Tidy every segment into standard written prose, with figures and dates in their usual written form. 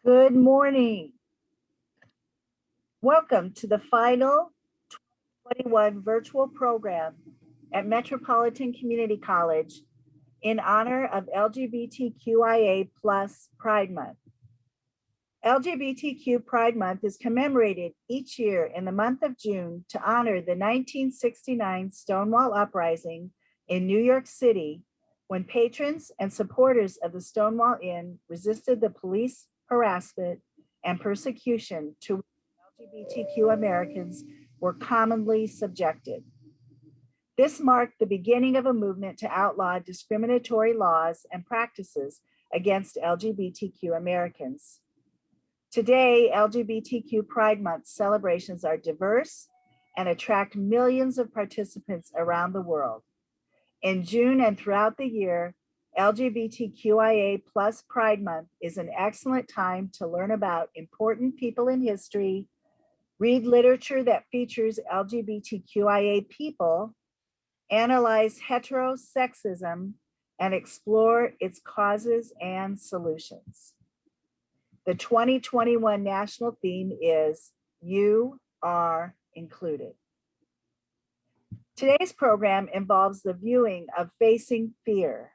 Good morning. Welcome to the final 2021 virtual program at Metropolitan Community College in honor of LGBTQIA plus Pride Month. LGBTQ Pride Month is commemorated each year in the month of June to honor the 1969 Stonewall Uprising in New York City, when patrons and supporters of the Stonewall Inn resisted the police harassment and persecution to which LGBTQ Americans were commonly subjected. This marked the beginning of a movement to outlaw discriminatory laws and practices against LGBTQ Americans. Today, LGBTQ Pride Month celebrations are diverse and attract millions of participants around the world. In June and throughout the year, LGBTQIA plus Pride Month is an excellent time to learn about important people in history, read literature that features LGBTQIA people, analyze heterosexism, and explore its causes and solutions. The 2021 national theme is You Are Included. Today's program involves the viewing of Facing Fear.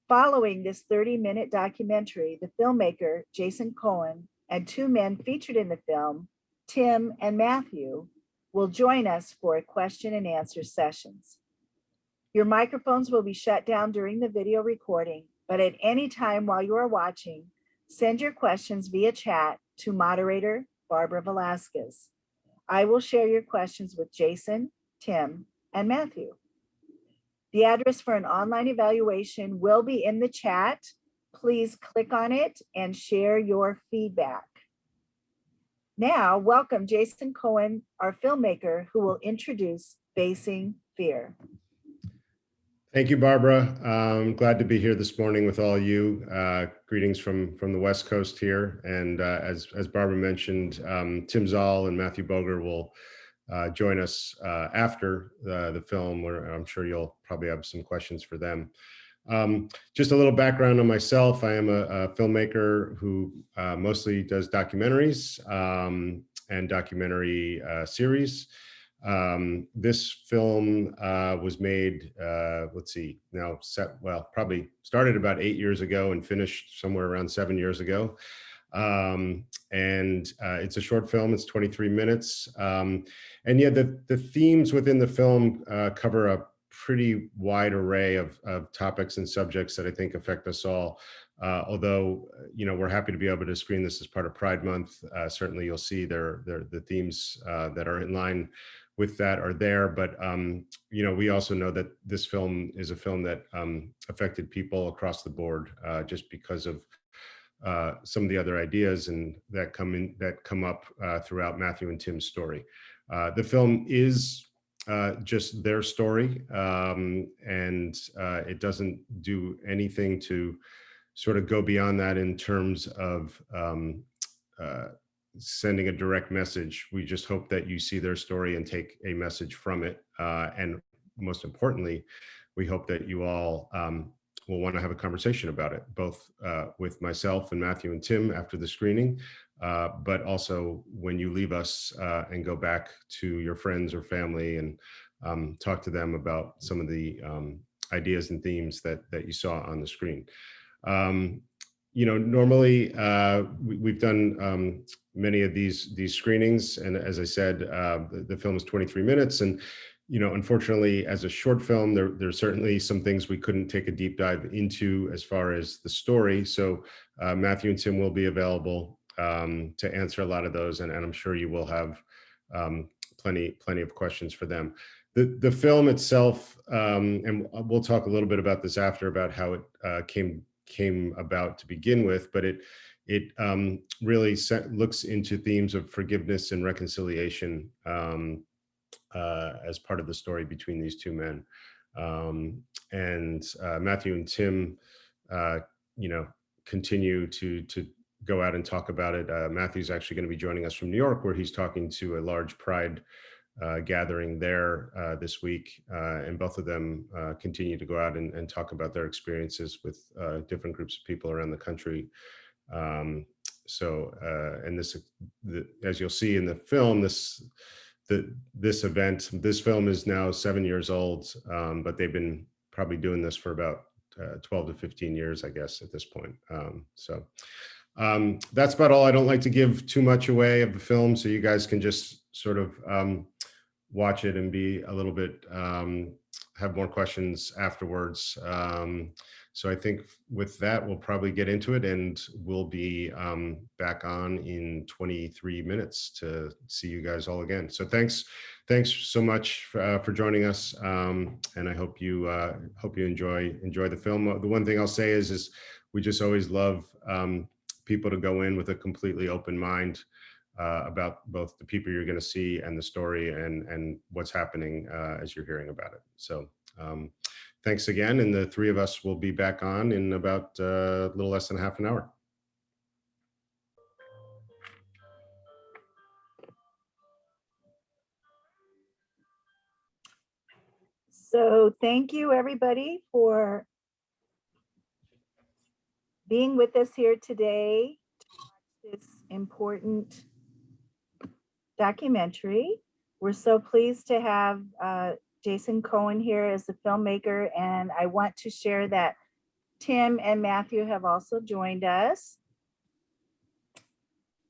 Following this 30-minute documentary, the filmmaker, Jason Cohen, and two men featured in the film, Tim and Matthew, will join us for a question and answer sessions. Your microphones will be shut down during the video recording, but at any time while you are watching, send your questions via chat to moderator Barbara Velasquez. I will share your questions with Jason, Tim, and Matthew. The address for an online evaluation will be in the chat. Please click on it and share your feedback. Now, welcome Jason Cohen, our filmmaker, who will introduce Facing Fear. Thank you, Barbara. I'm glad to be here this morning with all you. Greetings from the West Coast here. And as Barbara mentioned, Tim Zoll and Matthew Boger will join us after the film, where I'm sure you'll probably have some questions for them. Just a little background on myself. I am a filmmaker who mostly does documentaries and documentary series. This film was made, probably started about 8 years ago and finished somewhere around 7 years ago. It's a short film, it's 23 minutes. And yeah, the themes within the film cover a pretty wide array of topics and subjects that I think affect us all. Although, we're happy to be able to screen this as part of Pride Month. Certainly you'll see the themes that are in line with that are there, but we also know that this film is a film that affected people across the board, just because of some of the other ideas and that come up throughout Matthew and Tim's story. The film is just their story, and it doesn't do anything to sort of go beyond that in terms of sending a direct message. We just hope that you see their story and take a message from it. And most importantly, we hope that you all will want to have a conversation about it, both with myself and Matthew and Tim after the screening, but also when you leave us and go back to your friends or family and talk to them about some of the ideas and themes that you saw on the screen. Normally we've done many of these screenings, and as I said, the film is 23 minutes, and unfortunately, as a short film, there's certainly some things we couldn't take a deep dive into as far as the story. So Matthew and Tim will be available to answer a lot of those, and I'm sure you will have plenty of questions for them. The film itself, and we'll talk a little bit about this after, about how it came about to begin with, but it really looks into themes of forgiveness and reconciliation as part of the story between these two men. Matthew and Tim, continue to go out and talk about it. Matthew's actually going to be joining us from New York, where he's talking to a large Pride gathering there this week, and both of them continue to go out and talk about their experiences with different groups of people around the country And as you'll see in the film, this film is now 7 years old, but they've been probably doing this for about 12 to 15 years, I guess, at this point. That's about all. I don't like to give too much away of the film, so you guys can just sort of watch it and be a little bit, have more questions afterwards. So I think with that, we'll probably get into it, and we'll be back on in 23 minutes to see you guys all again. So thanks so much for joining us, and I hope you enjoy the film. The one thing I'll say is we just always love people to go in with a completely open mind about both the people you're going to see and the story and what's happening as you're hearing about it. So thanks again. And the three of us will be back on in about a little less than half an hour. So thank you, everybody, for being with us here today to watch this important documentary. We're so pleased to have Jason Cohen here as the filmmaker, and I want to share that Tim and Matthew have also joined us.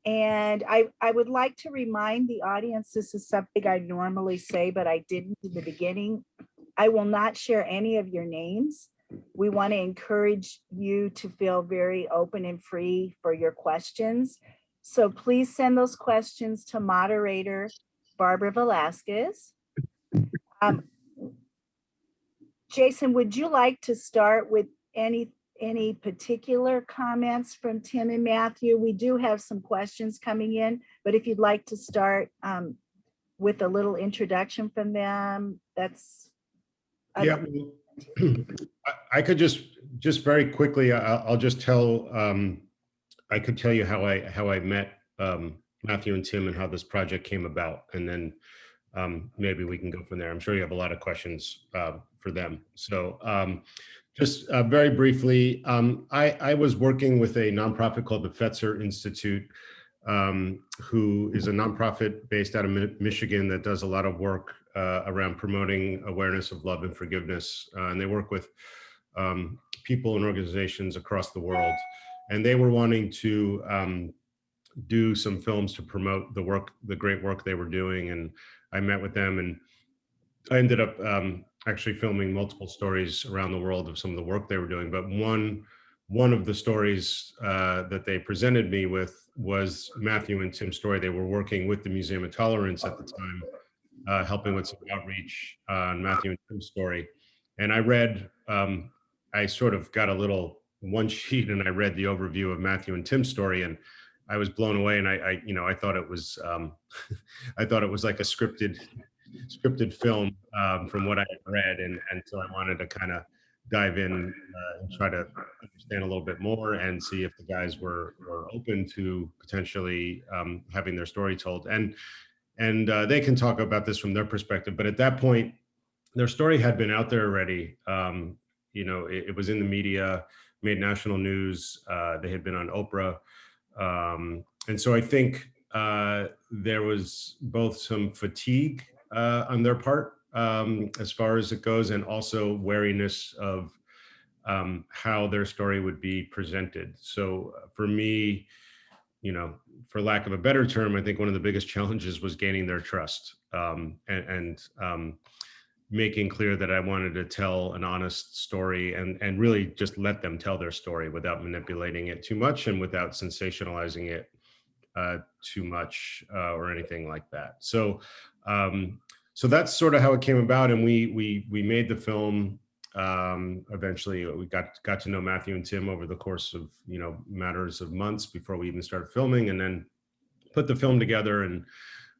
And I would like to remind the audience, this is something I normally say, but I didn't in the beginning. I will not share any of your names. We want to encourage you to feel very open and free for your questions. So please send those questions to moderator Barbara Velasquez. Jason, would you like to start with any particular comments from Tim and Matthew? We do have some questions coming in, but if you'd like to start with a little introduction from them, that's. Yeah, I could just very quickly, I'll just tell, I could tell you how I met Matthew and Tim and how this project came about, and then maybe we can go from there. I'm sure you have a lot of questions for them. So just very briefly, I was working with a nonprofit called the Fetzer Institute, who is a nonprofit based out of Michigan that does a lot of work around promoting awareness of love and forgiveness. And they work with people and organizations across the world. And they were wanting to do some films to promote the great work they were doing. And I met with them, and I ended up actually filming multiple stories around the world of some of the work they were doing. But one of the stories that they presented me with was Matthew and Tim's story. They were working with the Museum of Tolerance at the time, helping with some outreach on Matthew and Tim's story. And I read, I sort of got a little one sheet, and I read the overview of Matthew and Tim's story, and I was blown away. And I thought it was, I thought it was like a scripted film from what I had read, and so I wanted to kind of dive in and try to understand a little bit more and see if the guys were open to potentially having their story told. And they can talk about this from their perspective, but at that point, their story had been out there already. It was in the media, made national news. They had been on Oprah. And so I think there was both some fatigue on their part as far as it goes, and also wariness of how their story would be presented. So for me, for lack of a better term, I think one of the biggest challenges was gaining their trust and making clear that I wanted to tell an honest story and really just let them tell their story without manipulating it too much and without sensationalizing it too much or anything like that. So that's sort of how it came about, and we made the film. Eventually, we got to know Matthew and Tim over the course of matters of months before we even started filming, and then put the film together and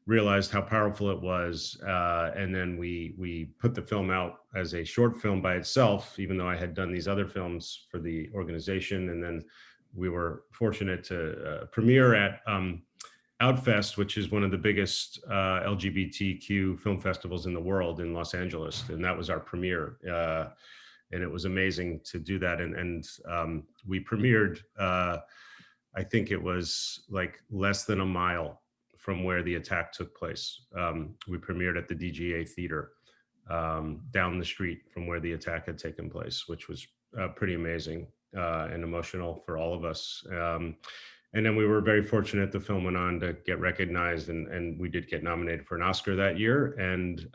realized how powerful it was. And then we put the film out as a short film by itself, even though I had done these other films for the organization. And then we were fortunate to premiere at Outfest, which is one of the biggest LGBTQ film festivals in the world in Los Angeles. And that was our premiere. And it was amazing to do that. And we premiered I think it was like less than a mile from where the attack took place. We premiered at the DGA Theater down the street from where the attack had taken place, which was pretty amazing and emotional for all of us. And then we were very fortunate the film went on to get recognized, and we did get nominated for an Oscar that year. And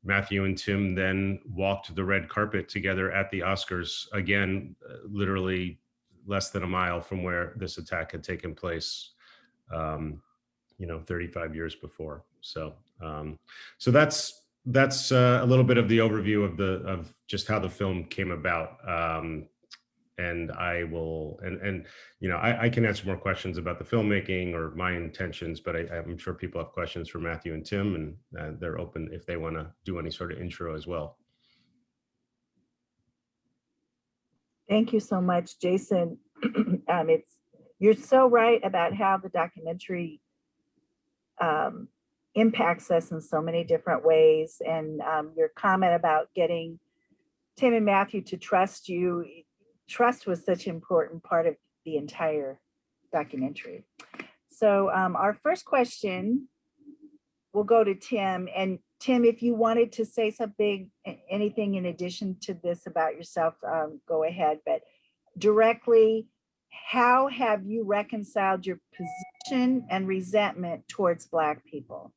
Matthew and Tim then walked the red carpet together at the Oscars, again, literally less than a mile from where this attack had taken place, 35 years before. So that's a little bit of the overview of just how the film came about. And I will, I can answer more questions about the filmmaking or my intentions, but I'm sure people have questions for Matthew and Tim, and they're open if they want to do any sort of intro as well. Thank you so much, Jason. You're so right about how the documentary impacts us in so many different ways. And your comment about getting Tim and Matthew to trust you, trust was such an important part of the entire documentary. So our first question will go to Tim. And Tim, if you wanted to say something, anything in addition to this about yourself, go ahead. But directly, how have you reconciled your position and resentment towards Black people?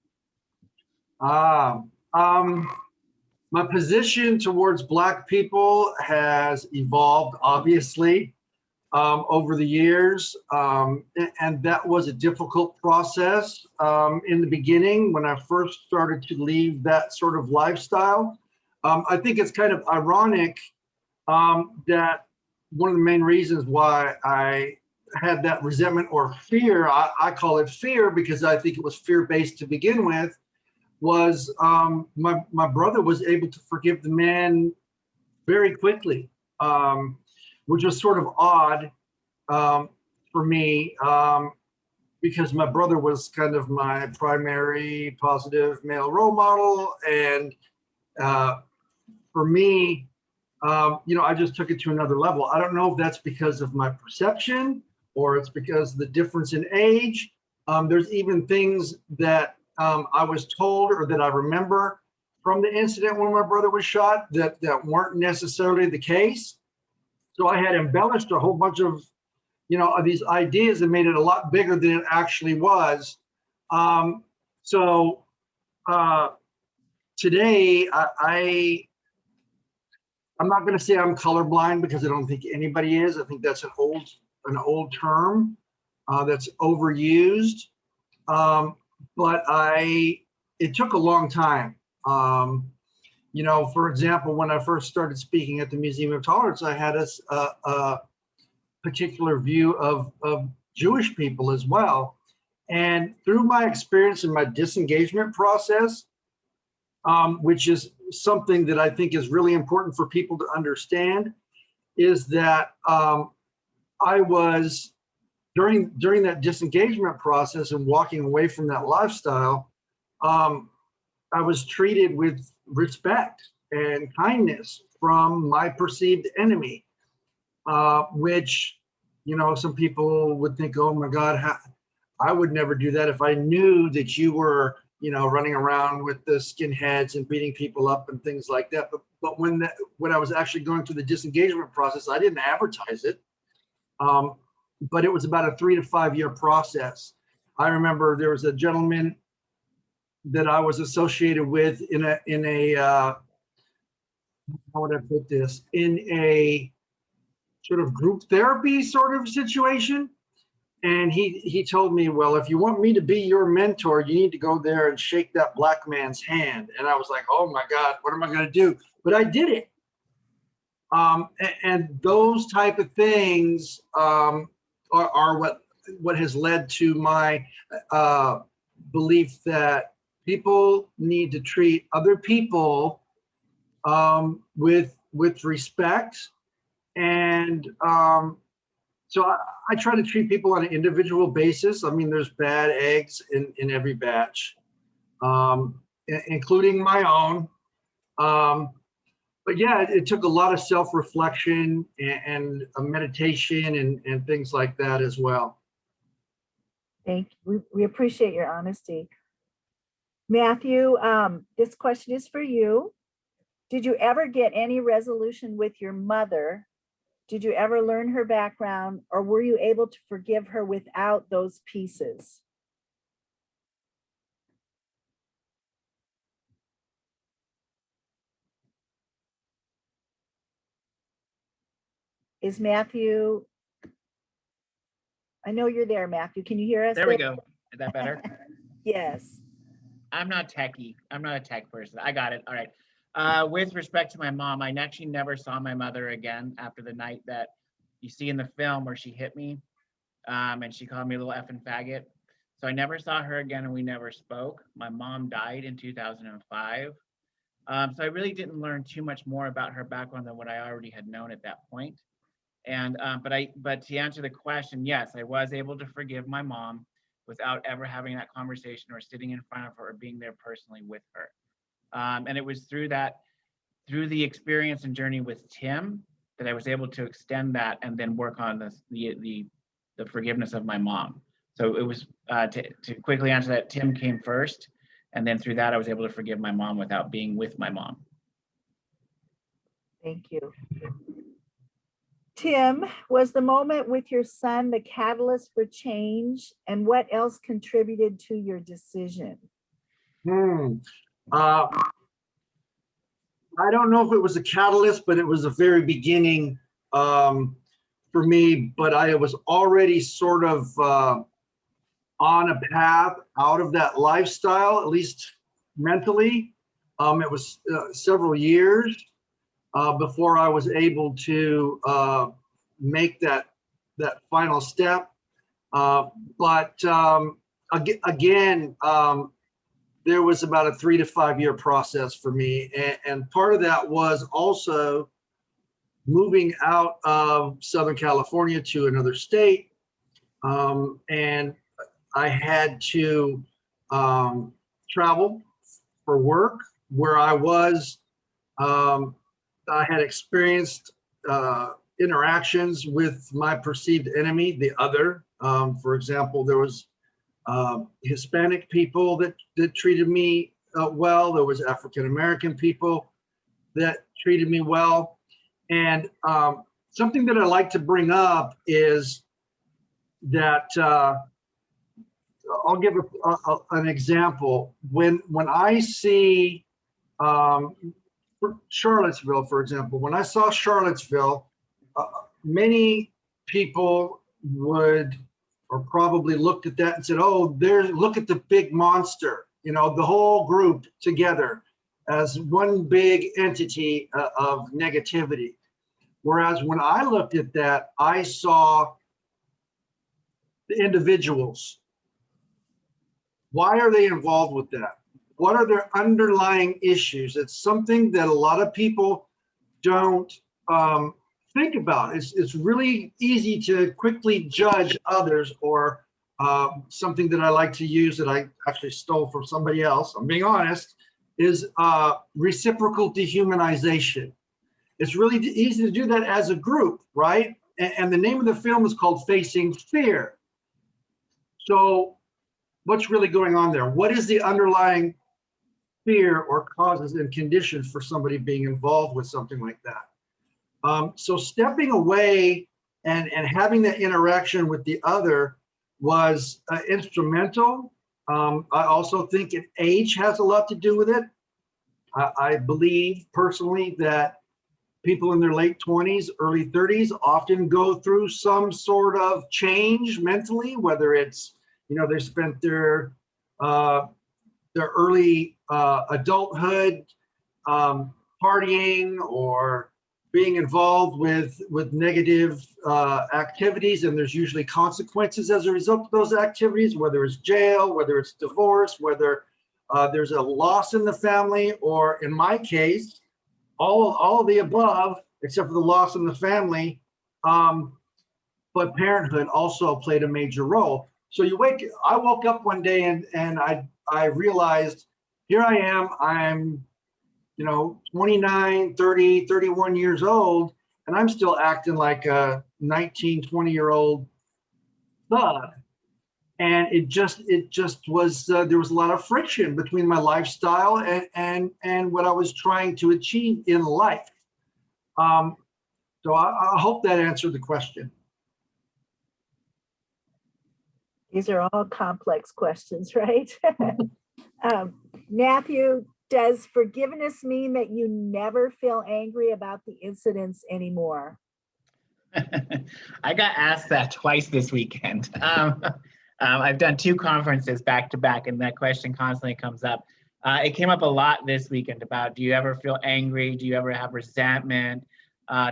My position towards Black people has evolved, obviously, over the years. And that was a difficult process in the beginning when I first started to leave that sort of lifestyle. I think it's kind of ironic that one of the main reasons why I had that resentment or fear, I call it fear because I think it was fear-based to begin with, was my brother was able to forgive the man very quickly, which was sort of odd for me because my brother was kind of my primary positive male role model. And for me, I just took it to another level. I don't know if that's because of my perception or it's because of the difference in age. There's even things that I was told or that I remember from the incident when my brother was shot that weren't necessarily the case. So I had embellished a whole bunch of, these ideas and made it a lot bigger than it actually was. Today, I'm not going to say I'm colorblind because I don't think anybody is. I think that's an old term that's overused. But it took a long time. For example, when I first started speaking at the Museum of Tolerance, I had a particular view of Jewish people as well. And through my experience in my disengagement process, which is something that I think is really important for people to understand, is that I was during that disengagement process and walking away from that lifestyle, I was treated with respect and kindness from my perceived enemy, which, some people would think, oh my God, I would never do that if I knew that you were, running around with the skinheads and beating people up and things like that. But when I was actually going through the disengagement process, I didn't advertise it. But it was about a 3 to 5 year process. I remember there was a gentleman that I was associated with in a how would I put this, in a sort of group therapy sort of situation. And he told me, well, if you want me to be your mentor, you need to go there and shake that Black man's hand. And I was like, oh my God, what am I going to do? But I did it. And those type of things are what has led to my belief that people need to treat other people with respect. And so I try to treat people on an individual basis. I mean, there's bad eggs in every batch, including my own. But yeah, it took a lot of self-reflection and a meditation and things like that as well. Thank you. We appreciate your honesty. Matthew, this question is for you. Did you ever get any resolution with your mother? Did you ever learn her background, or were you able to forgive her without those pieces? Is Matthew, I know you're there, Matthew. Can you hear us? There we go. Is that better? Yes. I'm not techie. I'm not a tech person. I got it. All right. With respect to my mom, I actually never saw my mother again after the night that you see in the film where she hit me, and she called me a little effing faggot. So I never saw her again, and we never spoke. My mom died in 2005. So I really didn't learn too much more about her background than what I already had known at that point. And but to answer the question, yes, I was able to forgive my mom without ever having that conversation or sitting in front of her or being there personally with her. And it was through the experience and journey with Tim that I was able to extend that and then work on the forgiveness of my mom. So it was to quickly answer that, Tim came first, and then through that I was able to forgive my mom without being with my mom. Thank you. Tim, was the moment with your son the catalyst for change, and what else contributed to your decision? I don't know if it was a catalyst, but it was a very beginning for me. But I was already sort of on a path out of that lifestyle, at least mentally. It was several years before I was able to make that final step. But again, there was about a 3 to 5 year process for me. And part of that was also moving out of Southern California to another state. And I had to travel for work where I was. I had experienced interactions with my perceived enemy, the other. For example, there was Hispanic people that treated me well. There was African American people that treated me well. And something that I like to bring up is that I'll give an example. When I see Charlottesville, for example, when I saw Charlottesville, many people would or probably looked at that and said, oh, look at the big monster, the whole group together as one big entity of negativity. Whereas when I looked at that, I saw the individuals. Why are they involved with that? What are their underlying issues? It's something that a lot of people don't think about. It's really easy to quickly judge others, or something that I like to use that I actually stole from somebody else, I'm being honest, is reciprocal dehumanization. It's really easy to do that as a group, right? And the name of the film is called Facing Fear. So what's really going on there? What is the underlying fear or causes and conditions for somebody being involved with something like that? So stepping away and having that interaction with the other was instrumental. I also think age has a lot to do with it. I believe personally that people in their late 20s, early 30s often go through some sort of change mentally, whether it's, they spent their early adulthood partying or being involved with negative activities, and there's usually consequences as a result of those activities, whether it's jail, whether it's divorce, whether there's a loss in the family, or in my case, all of the above, except for the loss in the family. But parenthood also played a major role. So I woke up one day and I realized, here I am, I'm 29, 30, 31 years old, and I'm still acting like a 19, 20-year-old thug. And it just was, there was a lot of friction between my lifestyle and what I was trying to achieve in life. So I hope that answered the question. These are all complex questions, right? Matthew, does forgiveness mean that you never feel angry about the incidents anymore? I got asked that twice this weekend. I've done 2 conferences back to back, and that question constantly comes up. It came up a lot this weekend about, do you ever feel angry? Do you ever have resentment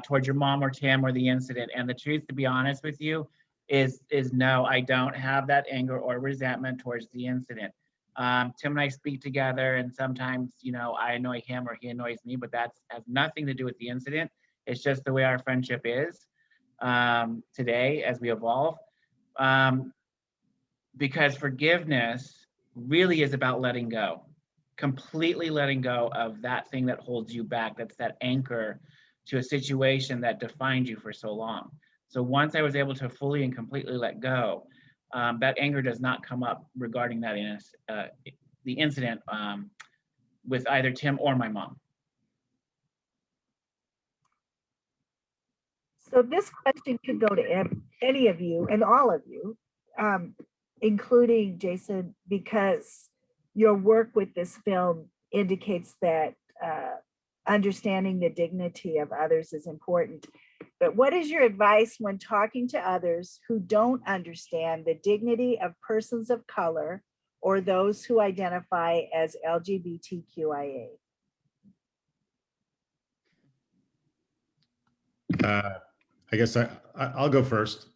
towards your mom or Tim or the incident? And the truth, to be honest with you, is no, I don't have that anger or resentment towards the incident. Tim and I speak together, and sometimes, I annoy him or he annoys me, but that has nothing to do with the incident. It's just the way our friendship is today as we evolve. Because forgiveness really is about letting go, completely letting go of that thing that holds you back. That's that anchor to a situation that defined you for so long. So once I was able to fully and completely let go, that anger does not come up regarding that the incident with either Tim or my mom. So this question could go to any of you and all of you, including Jason, because your work with this film indicates that understanding the dignity of others is important. But what is your advice when talking to others who don't understand the dignity of persons of color or those who identify as LGBTQIA? I guess I'll go first.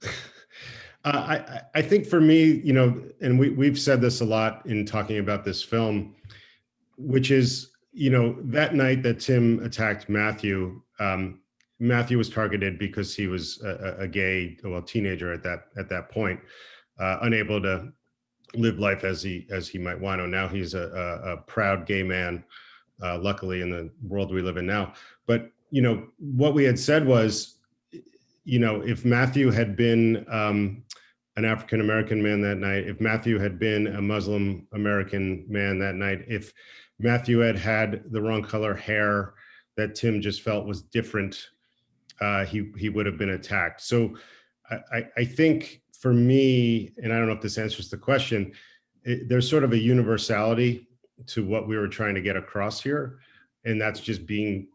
I think for me, and we've said this a lot in talking about this film, which is, that night that Tim attacked Matthew, Matthew was targeted because he was a gay, teenager at that point, unable to live life as he might want to. Now he's a proud gay man, luckily in the world we live in now. But what we had said was, if Matthew had been an African-American man that night, if Matthew had been a Muslim American man that night, if Matthew had the wrong color hair that Tim just felt was different, he would have been attacked. So I think for me, and I don't know if this answers the question, there's sort of a universality to what we were trying to get across here. And that's just being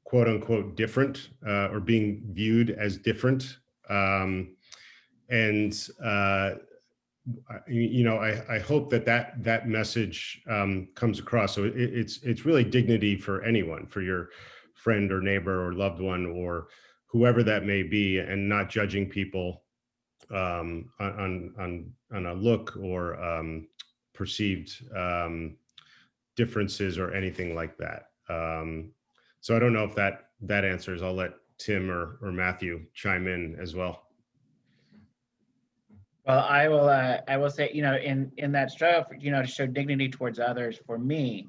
quote unquote different, or being viewed as different. I hope that message comes across. So it's really dignity for anyone, for your friend or neighbor or loved one or whoever that may be, and not judging people on a look or perceived differences or anything like that. So I don't know if that answers. I'll let Tim or Matthew chime in as well. Well, I will say, in that struggle, to show dignity towards others, for me,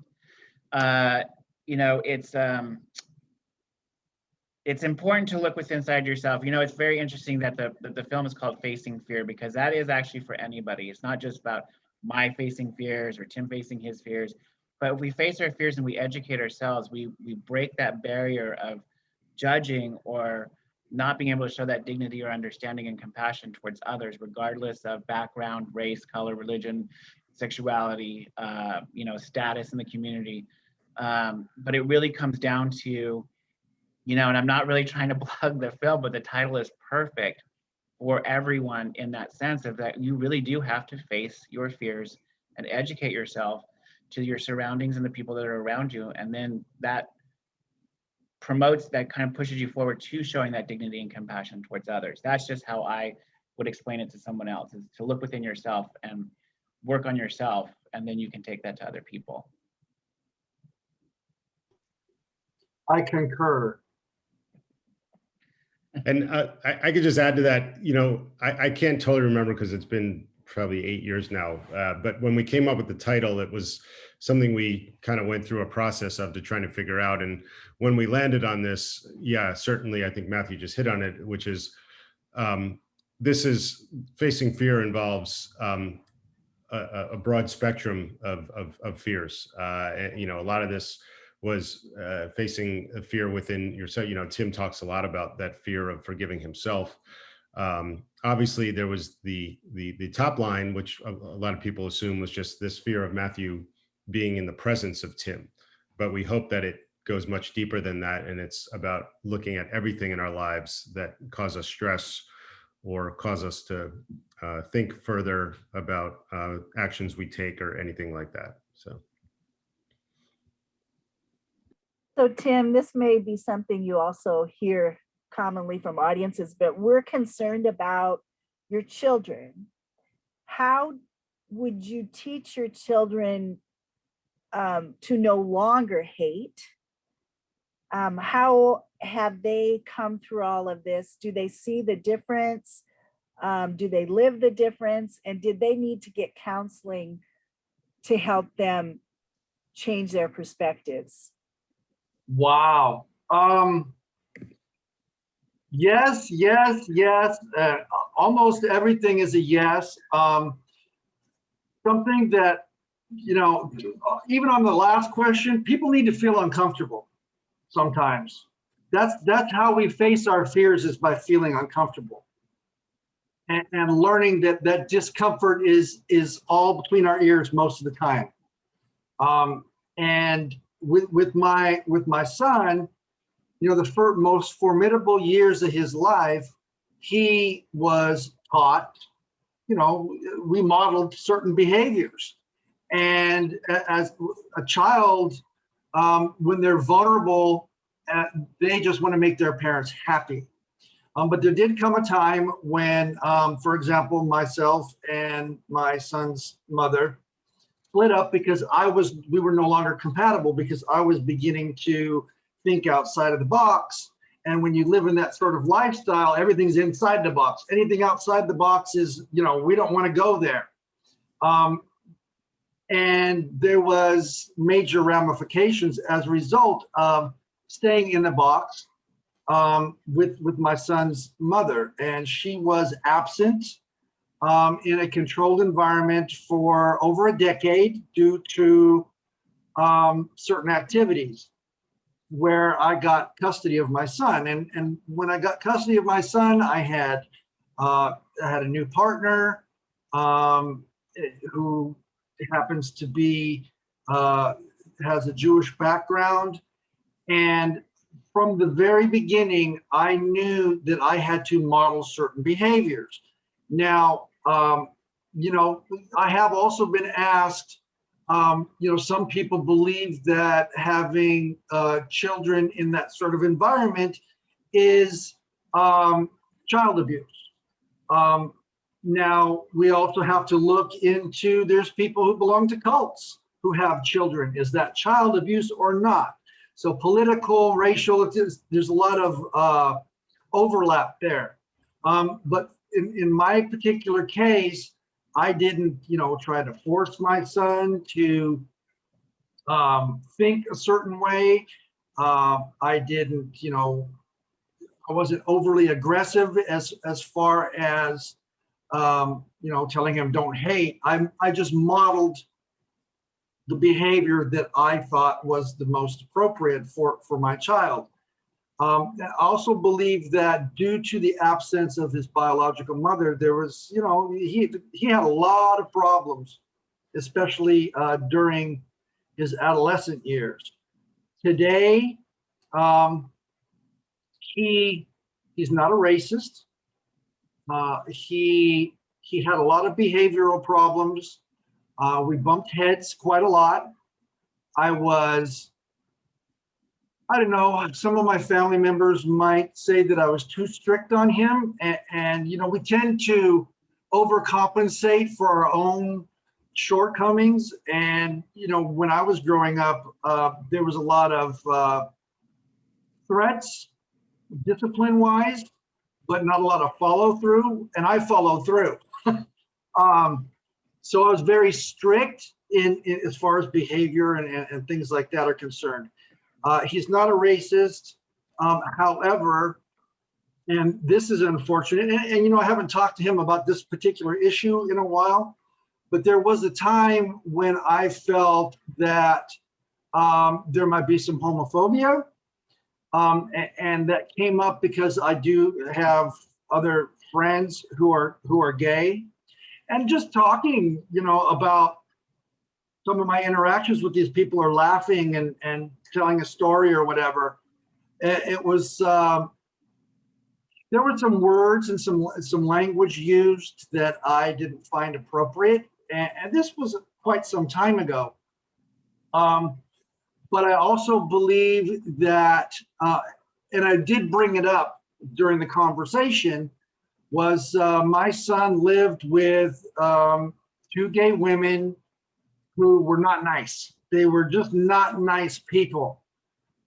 it's important to look within inside yourself. It's very interesting that the film is called Facing Fear, because that is actually for anybody. It's not just about my facing fears or Tim facing his fears, but if we face our fears and we educate ourselves, we break that barrier of judging or not being able to show that dignity or understanding and compassion towards others, regardless of background, race, color, religion, sexuality, status in the community. But it really comes down to, and I'm not really trying to plug the film, but the title is perfect for everyone in that sense of that you really do have to face your fears and educate yourself to your surroundings and the people that are around you. And then that promotes, that kind of pushes you forward to showing that dignity and compassion towards others. That's just how I would explain it to someone else, is to look within yourself and work on yourself, and then you can take that to other people. I concur. And I could just add to that, I can't totally remember because it's been probably 8 years now. But when we came up with the title, it was something we kind of went through a process of to trying to figure out. And when we landed on this, yeah, certainly, I think Matthew just hit on it, which is this is facing fear involves a broad spectrum of fears. You know, a lot of this was facing a fear within yourself. You know, Tim talks a lot about that fear of forgiving himself. Obviously, there was the top line, which a lot of people assume was just this fear of Matthew being in the presence of Tim. But we hope that it goes much deeper than that, and it's about looking at everything in our lives that cause us stress or cause us to think further about actions we take or anything like that. So Tim, this may be something you also hear commonly from audiences, but we're concerned about your children. How would you teach your children to no longer hate? How have they come through all of this? Do they see the difference? Do they live the difference? And did they need to get counseling to help them change their perspectives? Wow. Yes, yes, yes. Almost everything is a yes. Something that, you know, even on the last question, people need to feel uncomfortable sometimes. That's how we face our fears, is by feeling uncomfortable. And learning that discomfort is all between our ears most of the time. And with my son, you know, the most formidable years of his life, he was taught, you know, we modeled certain behaviors. And as a child, when they're vulnerable, they just want to make their parents happy. But there did come a time when, for example, myself and my son's mother split up because we were no longer compatible, because I was beginning to think outside of the box. And when you live in that sort of lifestyle, everything's inside the box. Anything outside the box is, you know, we don't want to go there. And there was major ramifications as a result of staying in the box with my son's mother. And she was absent in a controlled environment for over a decade due to certain activities, where I got custody of my son. And when I got custody of my son, I had a new partner who happens to be, has a Jewish background. And from the very beginning, I knew that I had to model certain behaviors. Now, you know, I have also been asked, you know, some people believe that having children in that sort of environment is child abuse. Now, we also have to look into, there's people who belong to cults who have children. Is that child abuse or not? So political, racial, there's a lot of overlap there. But in my particular case, I didn't, you know, try to force my son to think a certain way. I didn't, you know, I wasn't overly aggressive as far as, you know, telling him don't hate. I just modeled the behavior that I thought was the most appropriate for my child. I also believe that due to the absence of his biological mother, there was, you know, he had a lot of problems, especially during his adolescent years. Today, he's not a racist. He had a lot of behavioral problems. We bumped heads quite a lot. I don't know, some of my family members might say that I was too strict on him. And you know, we tend to overcompensate for our own shortcomings. And, you know, when I was growing up, there was a lot of threats, discipline-wise, but not a lot of follow through. And I follow through. So I was very strict in as far as behavior and things like that are concerned. He's not a racist. However, and this is unfortunate, and you know, I haven't talked to him about this particular issue in a while, but there was a time when I felt that there might be some homophobia, and that came up because I do have other friends who are gay, and just talking, you know, about some of my interactions with these people, or laughing and telling a story or whatever. It was there were some words and some language used that I didn't find appropriate, and this was quite some time ago. But I also believe that, and I did bring it up during the conversation, was my son lived with two gay women who were not nice. They were just not nice people.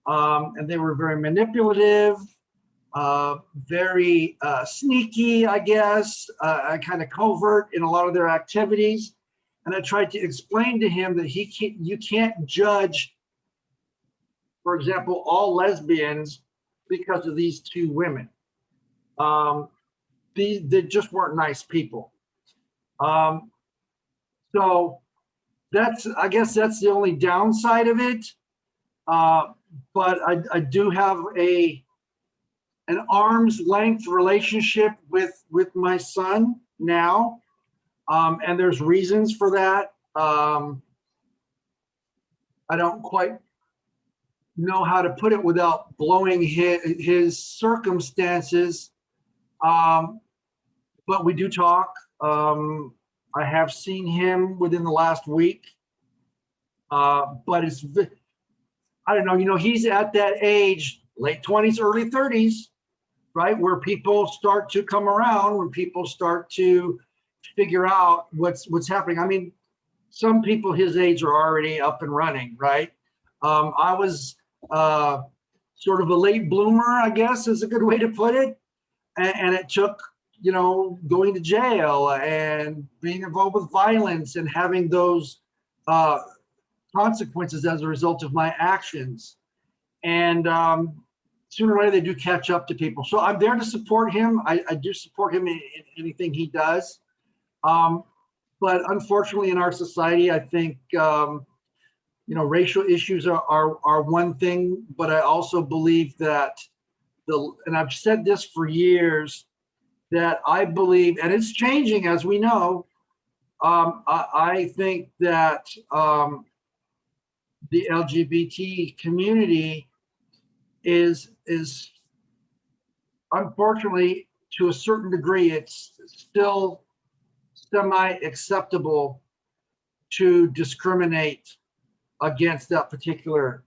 And they were very manipulative, very sneaky, I guess, kind of covert in a lot of their activities. And I tried to explain to him that you can't judge, for example, all lesbians because of these two women. They just weren't nice people. So I guess that's the only downside of it. But I do have an arm's length relationship with my son now, and there's reasons for that. I don't quite know how to put it without blowing his circumstances, but we do talk. I have seen him within the last week, but I don't know, you know, he's at that age, late 20s, early 30s, right, where people start to come around, when people start to figure out what's happening. I mean, some people his age are already up and running, right? I was sort of a late bloomer, I guess is a good way to put it. And it took, you know, going to jail and being involved with violence and having those consequences as a result of my actions. And sooner or later, they do catch up to people. So I'm there to support him. I do support him in anything he does. But unfortunately, in our society, I think, you know, racial issues are one thing, but I also believe that and I've said this for years, that I believe, and it's changing as we know, I think that the LGBT community is unfortunately, to a certain degree, it's still semi-acceptable to discriminate against that particular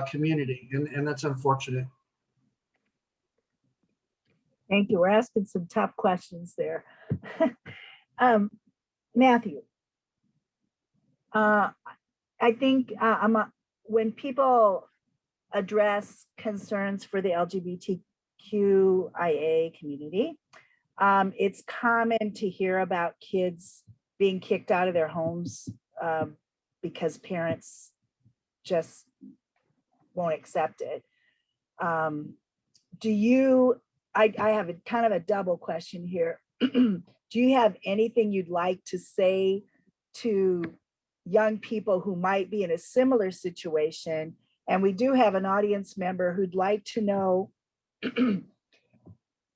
community, and that's unfortunate. Thank you. We're asking some tough questions there. Matthew, I think when people address concerns for the LGBTQIA community, it's common to hear about kids being kicked out of their homes because parents just won't accept it. I have a kind of a double question here. Do you have anything you'd like to say to young people who might be in a similar situation? And we do have an audience member who'd like to know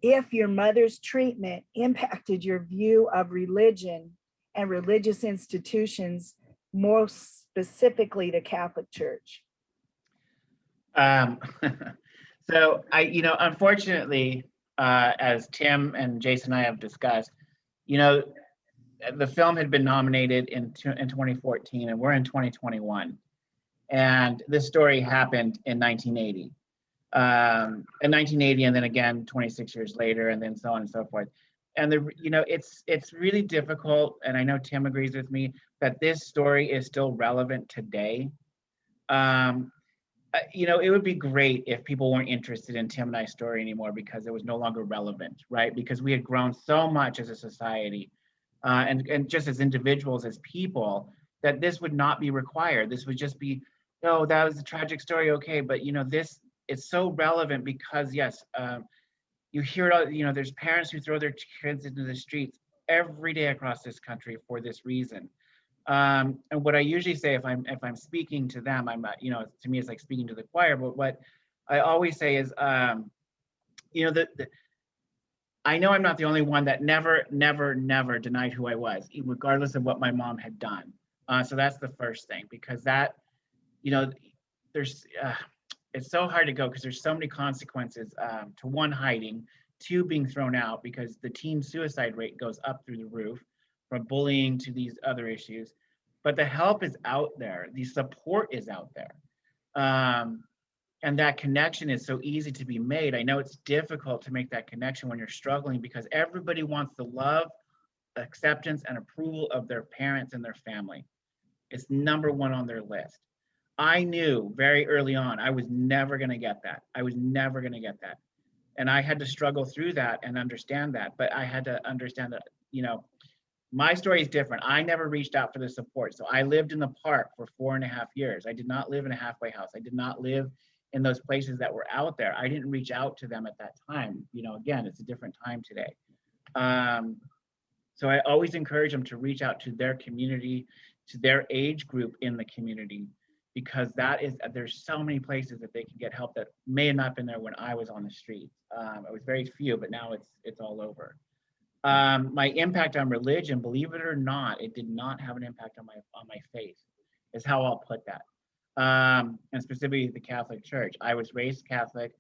if your mother's treatment impacted your view of religion and religious institutions, more specifically the Catholic Church. So unfortunately, as Tim and Jason and I have discussed, the film had been nominated in 2014, and we're in 2021. And this story happened in 1980. In 1980, and then again 26 years later, and then so on and so forth. And it's really difficult, and I know Tim agrees with me, that this story is still relevant today. You know, it would be great if people weren't interested in Tim and I's story anymore because it was no longer relevant, right? Because we had grown so much as a society, and just as individuals, as people, that this would not be required. This would just be, oh, that was a tragic story, okay, but you know, this is so relevant because yes, you hear it all, you know, there's parents who throw their kids into the streets every day across this country for this reason. And what I usually say if I'm speaking to them, I'm not, you know, to me it's like speaking to the choir. But what I always say is, you know, I know I'm not the only one that never denied who I was, regardless of what my mom had done. So that's the first thing, because that, you know, there's it's so hard to go because there's so many consequences to one, hiding, two, being thrown out because the teen suicide rate goes up through the roof from bullying to these other issues. But the help is out there, the support is out there. And that connection is so easy to be made. I know it's difficult to make that connection when you're struggling because everybody wants the love, acceptance, and approval of their parents and their family. It's number one on their list. I knew very early on I was never going to get that. I was never going to get that. And I had to struggle through that and understand that. But I had to understand that, you know, my story is different. I never reached out for the support. So I lived in the park for 4.5 years. I did not live in a halfway house. I did not live in those places that were out there. I didn't reach out to them at that time. You know, again, it's a different time today. So I always encourage them to reach out to their community, to their age group in the community, because that is, there's so many places that they can get help that may have not been there when I was on the streets. It was very few, but now it's all over. My impact on religion, believe it or not, it did not have an impact on my faith, is how I'll put that. And specifically the Catholic Church. I was raised Catholic.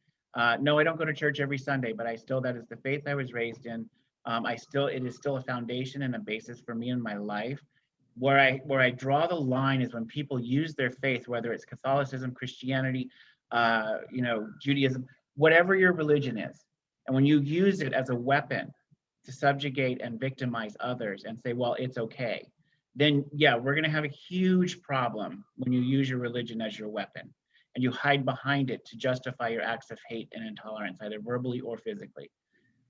No, I don't go to church every Sunday, but that is the faith I was raised in. It is still a foundation and a basis for me in my life. Where I draw the line is when people use their faith, whether it's Catholicism, Christianity, you know, Judaism, whatever your religion is, and when you use it as a weapon to subjugate and victimize others and say, well, it's okay, then yeah, we're going to have a huge problem when you use your religion as your weapon and you hide behind it to justify your acts of hate and intolerance, either verbally or physically.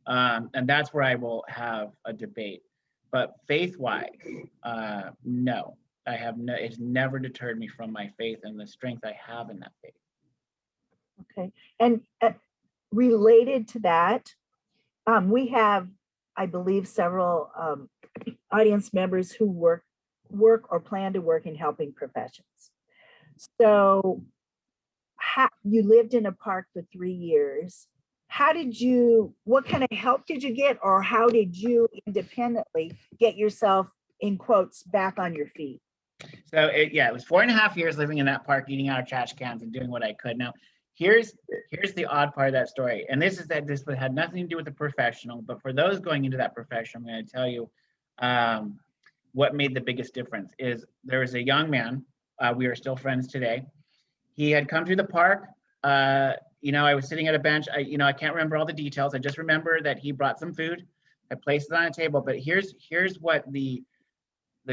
And that's where I will have a debate. But faith-wise, no, it's never deterred me from my faith and the strength I have in that faith. Okay, and related to that, we have, I believe, several audience members who work or plan to work in helping professions. So you lived in a park for 3 years. What kind of help did you get, or how did you independently get yourself, in quotes, back on your feet? So it was 4.5 years living in that park, eating out of trash cans and doing what I could. Now, here's the odd part of that story. And this had nothing to do with the professional, but for those going into that profession, I'm going to tell you what made the biggest difference is there was a young man, we are still friends today. He had come through the park. You know, I was sitting at a bench. I can't remember all the details. I just remember that he brought some food. I placed it on a table. But here's what the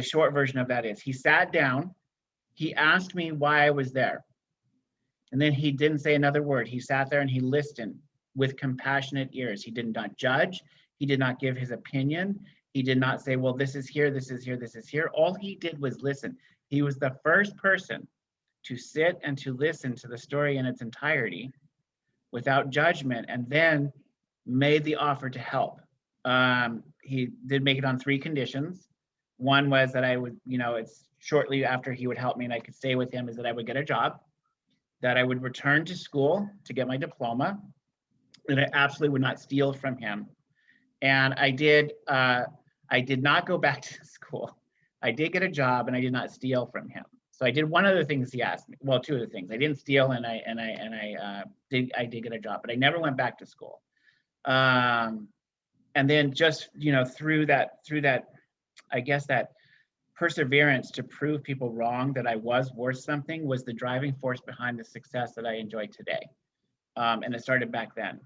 short version of that is. He sat down. He asked me why I was there. And then he didn't say another word. He sat there and he listened with compassionate ears. He did not judge. He did not give his opinion. He did not say, well, this is here, this is here, this is here. All he did was listen. He was the first person to sit and to listen to the story in its entirety without judgment, and then made the offer to help. He did make it on 3 conditions. One was that I would, it's shortly after he would help me and I could stay with him, is that I would get a job, that I would return to school to get my diploma, that I absolutely would not steal from him. And I did not go back to school. I did get a job and I did not steal from him. So I did one of the things he asked me. Well, 2 of the things. I didn't steal and I did get a job, but I never went back to school. And then just, through that, I guess that perseverance to prove people wrong that I was worth something was the driving force behind the success that I enjoy today. And it started back then.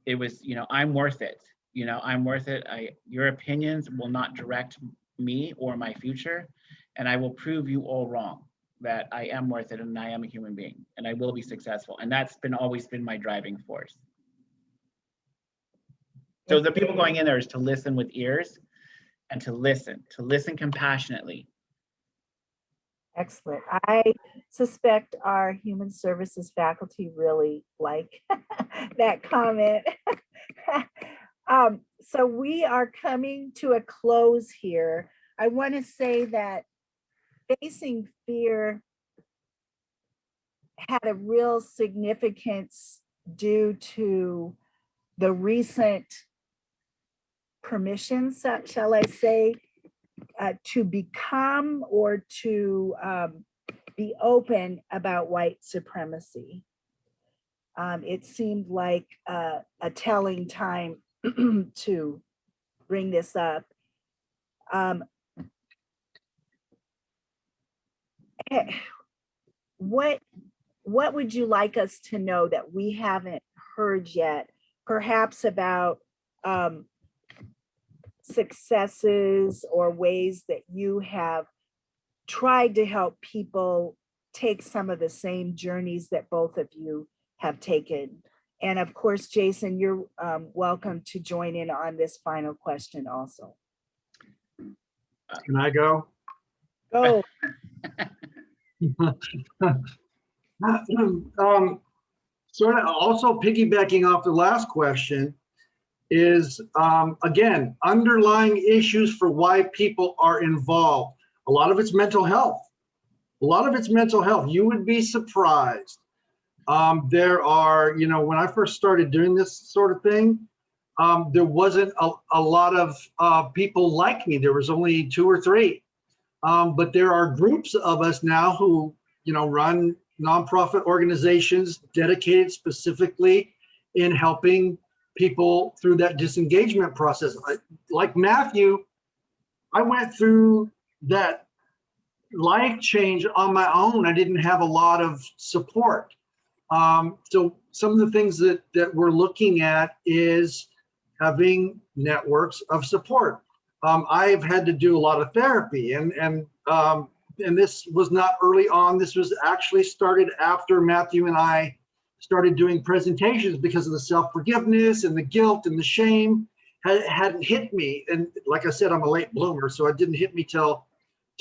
It was, I'm worth it. I'm worth it. Your opinions will not direct me or my future, and I will prove you all wrong. that I am worth it and I am a human being and I will be successful. And that's always been my driving force. So the people going in there is to listen with ears and to listen compassionately. Excellent. I suspect our human services faculty really like that comment. So we are coming to a close here. I want to say that facing fear had a real significance due to the recent permissions, shall I say, to become or to be open about white supremacy. It seemed like a telling time to bring this up. What would you like us to know that we haven't heard yet, perhaps about successes or ways that you have tried to help people take some of the same journeys that both of you have taken? And of course, Jason, you're welcome to join in on this final question also. Can I go? Go. Sort of also piggybacking off the last question is, again, underlying issues for why people are involved. A lot of it's mental health. A lot of it's mental health. You would be surprised. There are, when I first started doing this sort of thing, there wasn't a lot of people like me. There was only 2 or 3. But there are groups of us now who, run nonprofit organizations dedicated specifically in helping people through that disengagement process. Like Matthew, I went through that life change on my own. I didn't have a lot of support. So some of the things that we're looking at is having networks of support. I've had to do a lot of therapy, and this was not early on. This was actually started after Matthew and I started doing presentations, because of the self-forgiveness and the guilt and the shame hadn't hit me. And like I said, I'm a late bloomer, so it didn't hit me till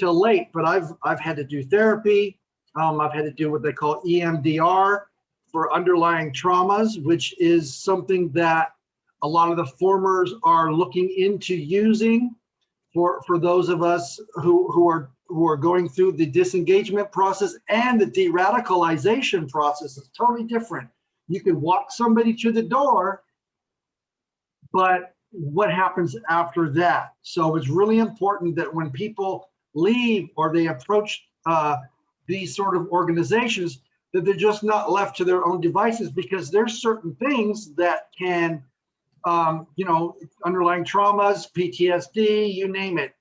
late. But I've had to do therapy. I've had to do what they call EMDR for underlying traumas, which is something that a lot of the formers are looking into using for those of us who are going through the disengagement process and the de-radicalization process. Is totally different. You can walk somebody to the door, but what happens after that? So it's really important that when people leave or they approach these sort of organizations, that they're just not left to their own devices, because there's certain things that can underlying traumas, PTSD, you name it,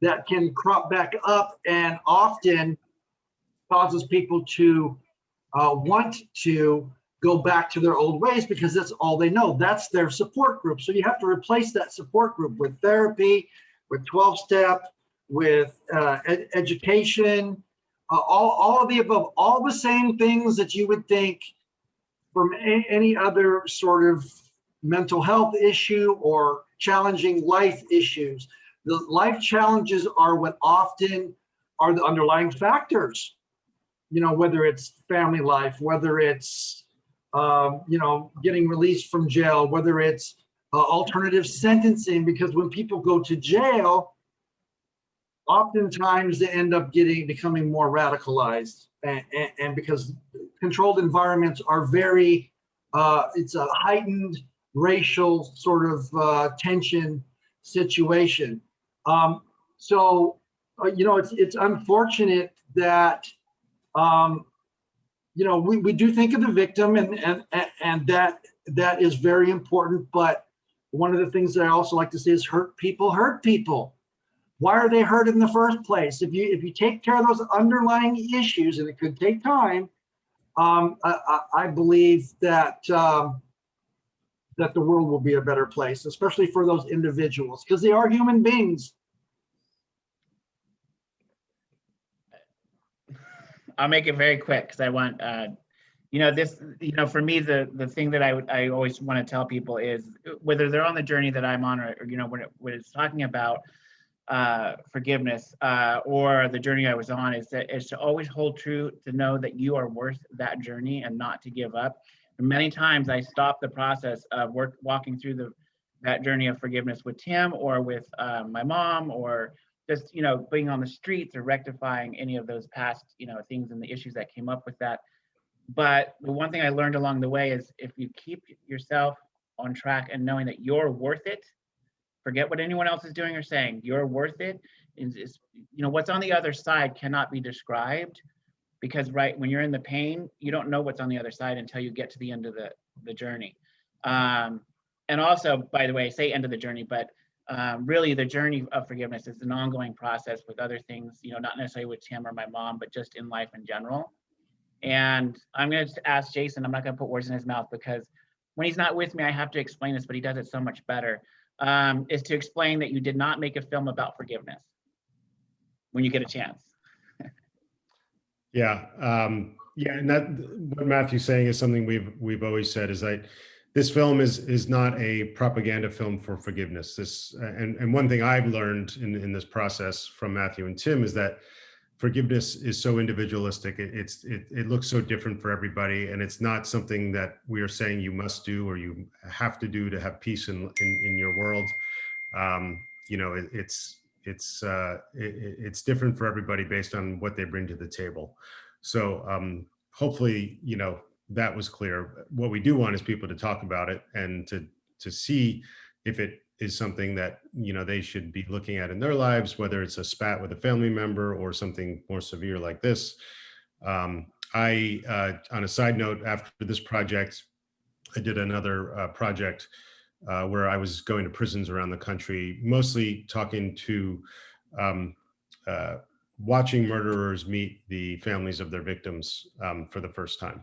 that can crop back up and often causes people to want to go back to their old ways, because that's all they know. That's their support group. So you have to replace that support group with therapy, with 12-step, with education, all of the above, all the same things that you would think from any other sort of mental health issue or challenging life issues. The life challenges are what often are the underlying factors, whether it's family life, whether it's, getting released from jail, whether it's alternative sentencing, because when people go to jail, oftentimes they end up becoming more radicalized, and because controlled environments are very, it's a heightened racial sort of tension situation. It's unfortunate that, we do think of the victim, and that is very important. But one of the things that I also like to say is hurt people. Why are they hurt in the first place? If you take care of those underlying issues, and it could take time, I believe that that the world will be a better place, especially for those individuals, because they are human beings. I'll make it very quick because I want, this, for me, the thing that I always want to tell people is whether they're on the journey that I'm on, or when it's talking about forgiveness or the journey I was on, is to always hold true, to know that you are worth that journey and not to give up. And many times I stop the process of walking through that journey of forgiveness with Tim or with my mom, or just being on the streets or rectifying any of those past things and the issues that came up with that. But the one thing I learned along the way is, if you keep yourself on track and knowing that you're worth it, forget what anyone else is doing or saying, you're worth it. Is what's on the other side cannot be described, because when you're in the pain, you don't know what's on the other side until you get to the end of the journey. And also, by the way, I say end of the journey, but really the journey of forgiveness is an ongoing process with other things, not necessarily with Tim or my mom, but just in life in general. And I'm going to ask Jason, I'm not going to put words in his mouth, because when he's not with me, I have to explain this, but he does it so much better, is to explain that you did not make a film about forgiveness when you get a chance. Yeah. And that, what Matthew's saying is something we've always said, is that this film is not a propaganda film for forgiveness. And one thing I've learned in this process from Matthew and Tim is that forgiveness is so individualistic. It looks so different for everybody, and it's not something that we are saying you must do or you have to do to have peace in your world. It's different for everybody based on what they bring to the table. So hopefully, that was clear. What we do want is people to talk about it and to see if it is something that they should be looking at in their lives, whether it's a spat with a family member or something more severe like this. On a side note, after this project, I did another project where I was going to prisons around the country, mostly talking to watching murderers meet the families of their victims for the first time.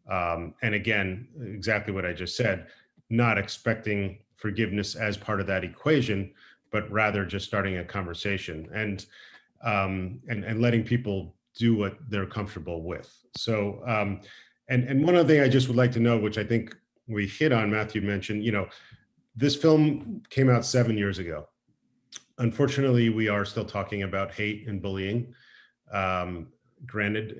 And again, exactly what I just said, not expecting forgiveness as part of that equation, but rather just starting a conversation and letting people do what they're comfortable with. So, and one other thing I just would like to know, which I think we hit on, Matthew mentioned, this film came out 7 years ago. Unfortunately, we are still talking about hate and bullying. Granted,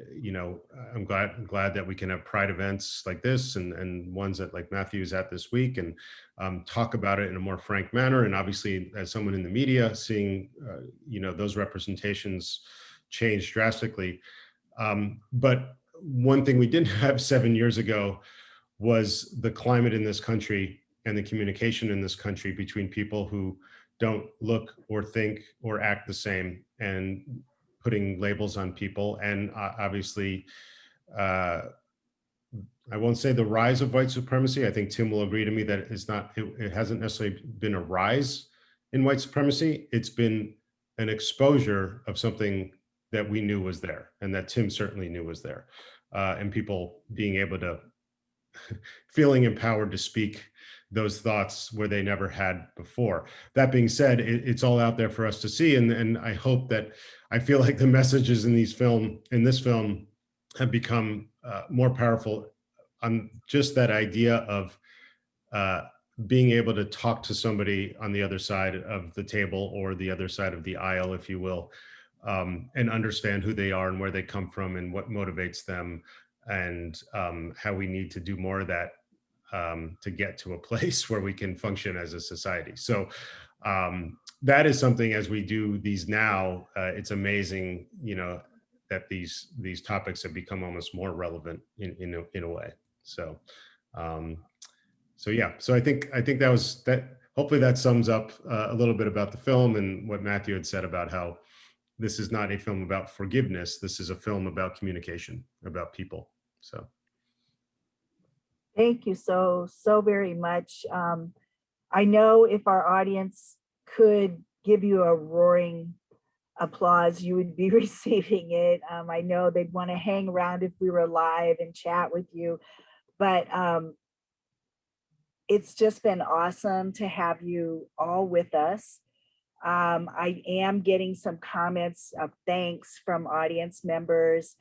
I'm glad that we can have pride events like this and ones that like Matthew's at this week, and talk about it in a more frank manner. And obviously, as someone in the media, seeing those representations change drastically. But one thing we didn't have 7 years ago was the climate in this country and the communication in this country between people who don't look or think or act the same, and putting labels on people. And obviously, I won't say the rise of white supremacy. I think Tim will agree to me that it hasn't necessarily been a rise in white supremacy. It's been an exposure of something that we knew was there, and that Tim certainly knew was there. And people being able to, feeling empowered to speak those thoughts where they never had before. That being said, it's all out there for us to see. And I hope that, I feel like the messages in this film have become more powerful on just that idea of being able to talk to somebody on the other side of the table, or the other side of the aisle, if you will, and understand who they are and where they come from and what motivates them, and how we need to do more of that to get to a place where we can function as a society. So that is something, as we do these now, it's amazing, that these topics have become almost more relevant in a way. So yeah, so I think that was that. Hopefully that sums up a little bit about the film and what Matthew had said about how this is not a film about forgiveness. This is a film about communication, about people. So. Thank you so very much. I know if our audience could give you a roaring applause, you would be receiving it. I know they'd want to hang around if we were live and chat with you, but it's just been awesome to have you all with us. I am getting some comments of thanks from audience members.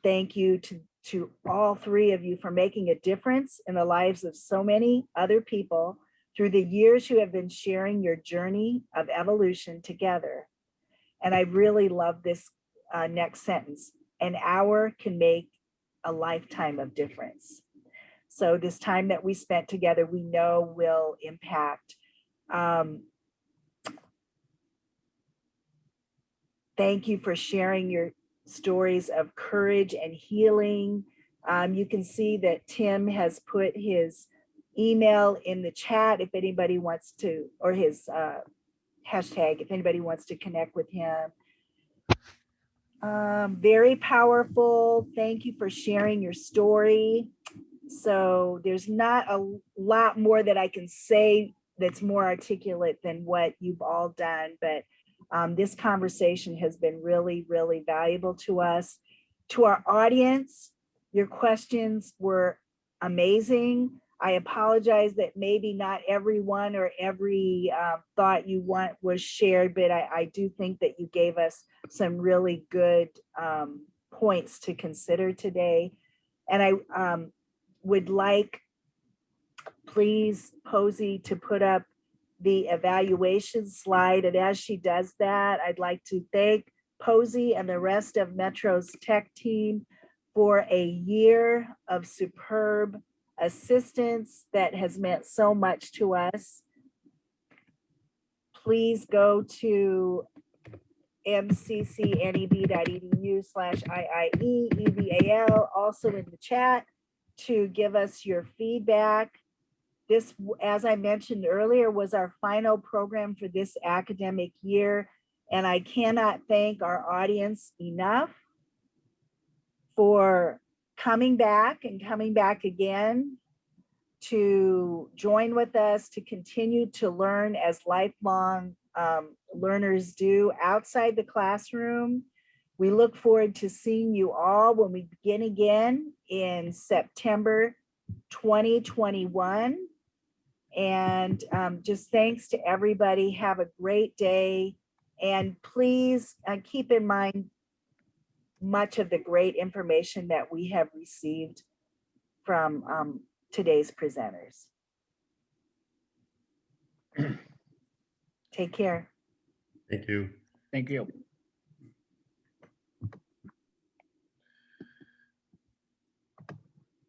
Thank you to all three of you for making a difference in the lives of so many other people through the years you have been sharing your journey of evolution together. And I really love this next sentence. An hour can make a lifetime of difference. So this time that we spent together, we know will impact. Thank you for sharing your stories of courage and healing. You can see that Tim has put his email in the chat if anybody wants to, or his hashtag, if anybody wants to connect with him. Very powerful. Thank you for sharing your story. So there's not a lot more that I can say that's more articulate than what you've all done, but this conversation has been really, really valuable to us. To our audience, your questions were amazing. I apologize that maybe not everyone or every thought you want was shared, but I do think that you gave us some really good points to consider today. And I would like, please, Posey, to put up the evaluation slide. And as she does that, I'd like to thank Posey and the rest of Metro's tech team for a year of superb assistance that has meant so much to us. Please go to mccneb.edu/IIE-EVAL, also in the chat, to give us your feedback. This, as I mentioned earlier, was our final program for this academic year, and I cannot thank our audience enough for coming back and coming back again to join with us, to continue to learn as lifelong learners do outside the classroom. We look forward to seeing you all when we begin again in September 2021. And just thanks to everybody. Have a great day. And please keep in mind much of the great information that we have received from today's presenters. Take care. Thank you. Thank you.